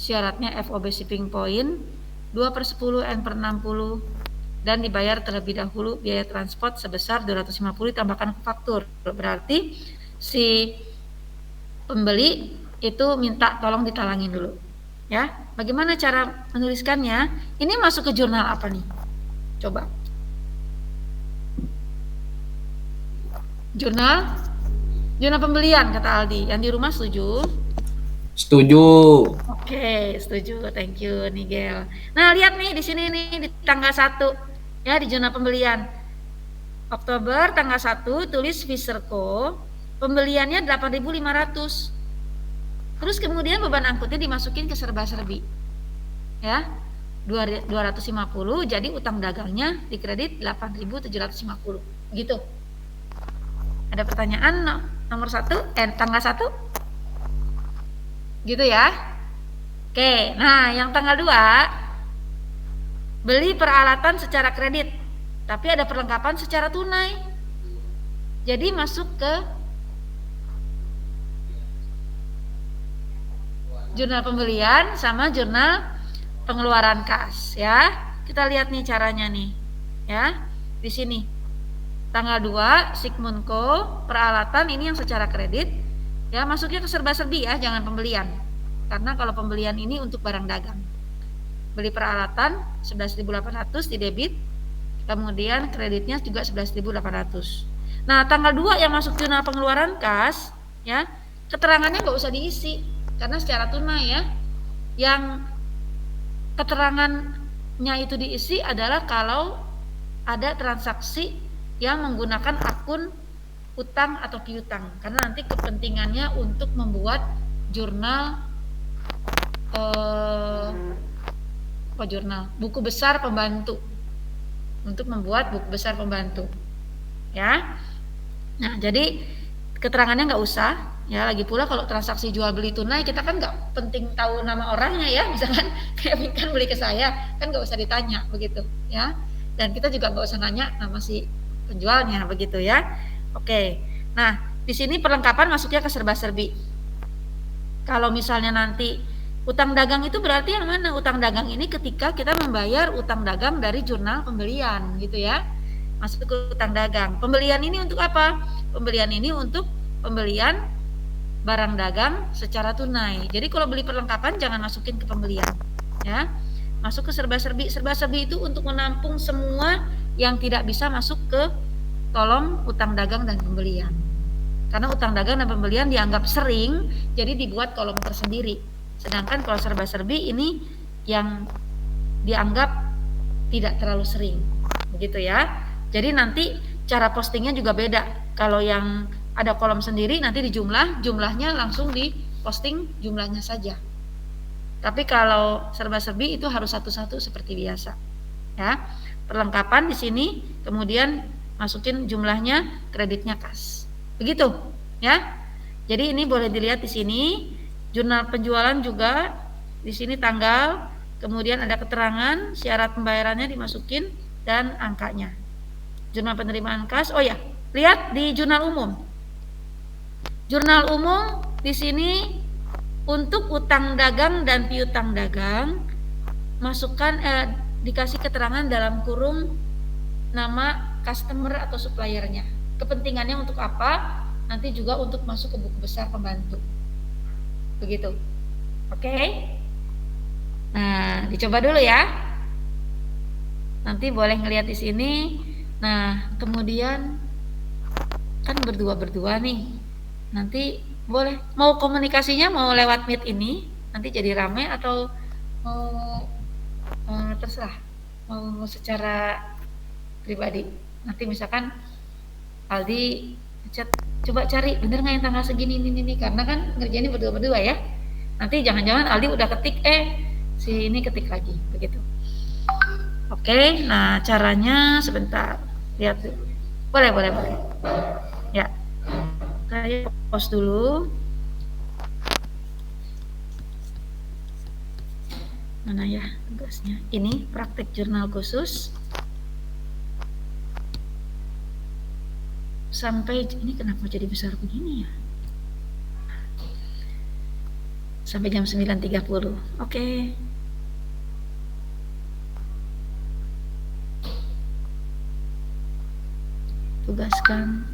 syaratnya FOB shipping point 2/10 N/60 dan dibayar terlebih dahulu biaya transport sebesar 250 ditambahkan ke faktur. Berarti si pembeli itu minta tolong ditalangin dulu. Ya, bagaimana cara menuliskannya? Ini masuk ke jurnal apa nih? Coba. Jurnal pembelian kata Aldi. Yang di rumah setuju? Setuju. Oke, setuju. Thank you, Nigel. Nah, lihat nih di sini nih di tanggal 1 ya di jurnal pembelian. Oktober tanggal 1 tulis Fisherco, pembeliannya 8.500. Terus kemudian beban angkutnya dimasukin ke serba-serbi. Ya. 250 jadi utang dagangnya dikredit 8.750. Begitu. Ada pertanyaan nomor 1 tanggal 1? Gitu ya. Oke, nah yang tanggal 2 beli peralatan secara kredit, tapi ada perlengkapan secara tunai. Jadi masuk ke jurnal pembelian sama jurnal pengeluaran kas ya. Kita lihat nih caranya nih. Ya. Di sini. Tanggal 2 Sigmundco peralatan ini yang secara kredit ya, masuknya ke serba-serbi ya, jangan pembelian. Karena kalau pembelian ini untuk barang dagang. Beli peralatan 11.800 di debit, kemudian kreditnya juga 11.800. Nah, tanggal 2 yang masuk jurnal pengeluaran kas ya, keterangannya nggak usah diisi karena secara tunai ya. Yang keterangannya itu diisi adalah kalau ada transaksi yang menggunakan akun utang atau piutang, karena nanti kepentingannya untuk membuat jurnal buku besar pembantu, untuk membuat buku besar pembantu ya. Nah, jadi keterangannya nggak usah ya. Lagi pula kalau transaksi jual beli tunai kita kan nggak penting tahu nama orangnya ya, misalkan kayak Pinkan beli ke saya kan nggak usah ditanya begitu ya, dan kita juga nggak usah nanya nama si penjualnya begitu ya. Oke, nah di sini perlengkapan masuknya ke serba-serbi. Kalau misalnya nanti utang dagang itu berarti yang mana? Utang dagang ini ketika kita membayar utang dagang dari jurnal pembelian gitu ya, masuk ke utang dagang. Pembelian ini untuk apa? Pembelian ini untuk pembelian barang dagang secara tunai. Jadi kalau beli perlengkapan jangan masukin ke pembelian ya, masuk ke serba-serbi. Serba-serbi itu untuk menampung semua yang tidak bisa masuk ke kolom utang dagang dan pembelian. Karena utang dagang dan pembelian dianggap sering, jadi dibuat kolom tersendiri. Sedangkan kalau serba-serbi ini yang dianggap tidak terlalu sering. Begitu ya. Jadi nanti cara postingnya juga beda. Kalau yang ada kolom sendiri nanti jumlahnya langsung diposting jumlahnya saja. Tapi kalau serba-serbi itu harus satu-satu seperti biasa. Ya. Perlengkapan di sini, kemudian masukin jumlahnya, kreditnya kas. Begitu, ya. Jadi ini boleh dilihat di sini, jurnal penjualan juga di sini tanggal, kemudian ada keterangan, syarat pembayarannya dimasukin dan angkanya. Jurnal penerimaan kas. Oh ya, lihat di jurnal umum. Jurnal umum di sini untuk utang dagang dan piutang dagang masukkan dikasih keterangan dalam kurung nama customer atau suppliernya. Kepentingannya untuk apa? Nanti juga untuk masuk ke buku besar pembantu. Begitu. Oke. Nah, dicoba dulu ya. Nanti boleh ngelihat di sini. Nah, kemudian kan berdua nih. Nanti boleh mau komunikasinya mau lewat Meet ini, nanti jadi rame atau mau terserah, mau secara pribadi. Nanti misalkan Aldi chat, coba cari bener nggak yang tanggal segini ini, karena kan ngerjainnya berdua ya. Nanti jangan-jangan Aldi udah ketik si ini ketik lagi begitu. Oke, nah caranya sebentar lihat dulu. Boleh ya. Saya pause dulu. Mana ya tugasnya? Ini praktek jurnal khusus. Sampai ini kenapa jadi besar begini ya? sampai jam 9.30. Oke. Tugaskan